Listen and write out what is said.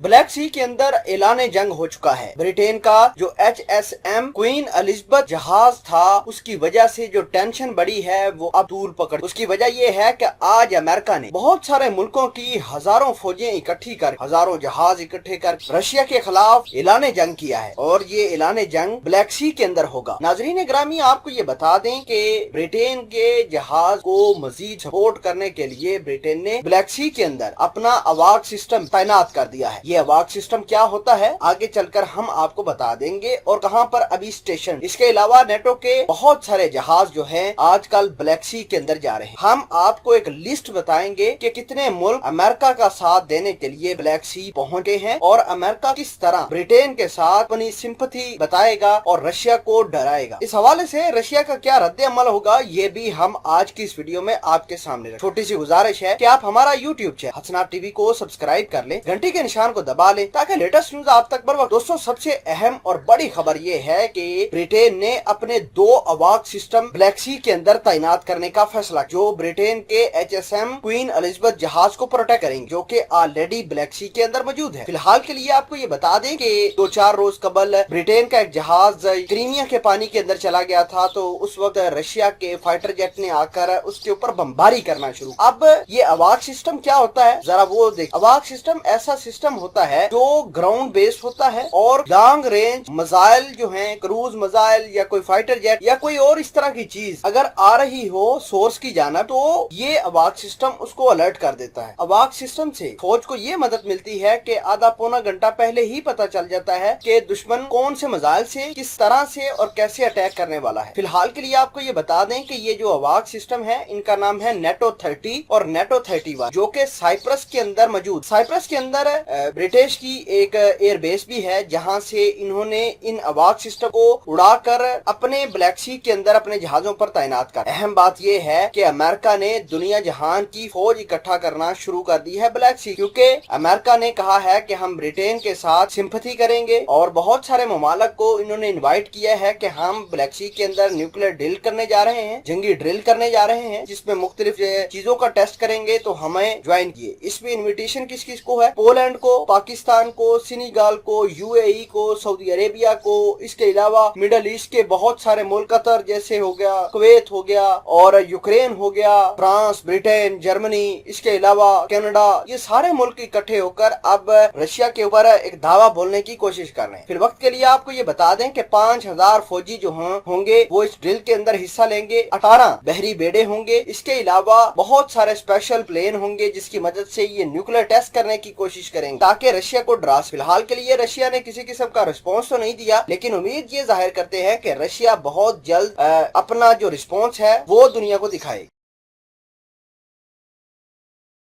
Black सी के अंदर ऐलान जंग हो चुका है। ब्रिटेन का जो HSM क्वीन एलिजाबेथ जहाज था, उसकी वजह से जो टेंशन बढ़ी है वो अब तूल पकड़। उसकी वजह ये है कि आज अमेरिका ने बहुत सारे मुल्कों की हजारों फौजें इकट्ठी कर, हजारों जहाज इकट्ठे कर रशिया के खिलाफ ऐलान जंग किया है और ये ऐलान जंग ब्लैक सी के अंदर होगा। नाजरीन ग्रामी, आपको ये बता दें कि ब्रिटेन के जहाज को मजीद सपोर्ट करने के लिए ब्रिटेन ने ब्लैक सी के अंदर अपना अवाक सिस्टम तैनात कर दिया है। ये अवाक सिस्टम क्या होता है आगे चलकर हम आपको बता देंगे और कहां पर अभी स्टेशन। इसके अलावा नेटो के बहुत सारे जहाज जो हैं आजकल ब्लैक सी के अंदर जा रहे हैं। हम आपको एक लिस्ट बताएंगे कि कितने मुल्क अमेरिका का साथ देने के लिए ब्लैक सी पहुंचे हैं और अमेरिका किस तरह ब्रिटेन के साथ अपनी सिंपैथी बताएगा और रशिया को डराएगा। इस हवाले से रशिया का क्या रद्द अमल होगा ये भी हम आज की इस वीडियो में आपके सामने रखें। छोटी सी गुजारिश है कि आप हमारा यूट्यूब चैनल हसनात टीवी को सब्सक्राइब कर लें, घंटी के निशान को दबा लें ताकि लेटेस्ट न्यूज आप तक बर वक्त। दोस्तों, सबसे अहम और बड़ी खबर ये है कि ब्रिटेन ने अपने 2 अवाक सिस्टम ब्लैक सी के अंदर तैनात करने का फैसला, जो ब्रिटेन के HSM क्वीन एलिजाबेथ जहाज को प्रोटेक्ट करेंगे, जो कि ऑलरेडी ब्लैक सी के अंदर मौजूद है। फिलहाल के लिए आपको ये बता दें कि 2-4 रोज कबल ब्रिटेन का एक जहाज क्रीमिया के पानी के अंदर चला गया था, तो उस वक्त रशिया के फाइटर जेट ने आकर उसके ऊपर बमबारी करना शुरू। अब ये अवाक सिस्टम क्या होता है जरा वो देख। अवाक सिस्टम ऐसा सिस्टम होता है जो ग्राउंड बेस्ड होता है और लॉन्ग रेंज मिसाइल जो हैं, क्रूज मिसाइल या कोई फाइटर जेट या कोई और इस तरह की चीज अगर आ रही हो सोर्स की जाना, तो ये अवाक सिस्टम उसको अलर्ट कर देता है। अवाक सिस्टम से फौज को ये मदद मिलती है कि आधा पौना घंटा पहले ही पता चल जाता है कि दुश्मन कौन से मिसाइल से किस तरह से और कैसे अटैक करने वाला है। फिलहाल के लिए आपको ये बता दें कि ये जो अवाक सिस्टम है इनका नाम है नेटो 30 और नेटो 31, जो कि साइप्रस के अंदर मौजूद। साइप्रस के अंदर ब्रिटिश की एक एयरबेस भी है जहां से इन्होंने इन अवाक सिस्टम को उड़ाकर अपने ब्लैक सी के अंदर अपने जहाजों पर तैनात कर। अहम बात यह है कि अमेरिका ने दुनिया जहान की फौज इकट्ठा करना शुरू कर दी है ब्लैक सी, क्योंकि अमेरिका ने कहा है कि हम ब्रिटेन के साथ सिंपैथी करेंगे और बहुत सारे ममालक को इन्होंने इन्वाइट किया है कि हम ब्लैक सी के अंदर न्यूक्लियर ड्रिल करने जा रहे हैं, जंगी ड्रिल करने जा रहे हैं, जिसमें मुख्तलिफ चीजों का टेस्ट करेंगे, तो हमें ज्वाइन किए। इसमें इन्विटेशन किस किस को है? पोलैंड को, पाकिस्तान को, सेनेगल को, UAE को, सऊदी अरेबिया को, इसके अलावा मिडल ईस्ट के बहुत सारे मुल्क, कतर जैसे हो गया, कुवैत हो गया और यूक्रेन हो गया, फ्रांस, ब्रिटेन, जर्मनी, इसके अलावा कनाडा, ये सारे मुल्क इकट्ठे होकर अब रशिया के ऊपर एक धावा बोलने की कोशिश कर रहे हैं। फिर वक्त के लिए आपको ये बता दें कि 5000 फौजी जो होंगे वो इस ड्रिल के अंदर हिस्सा लेंगे। 18 बहरी बेड़े होंगे। इसके अलावा बहुत सारे स्पेशल प्लेन होंगे जिसकी मदद से ये न्यूक्लियर टेस्ट करने की कोशिश करेंगे ताकि रशिया को डरा। फिलहाल के लिए रशिया ने किसी किस्म का रिस्पॉन्स तो नहीं दिया, लेकिन उम्मीद ये जाहिर करते हैं कि रशिया बहुत जल्द अपना जो रिस्पॉन्स है वो दुनिया को दिखाएगी।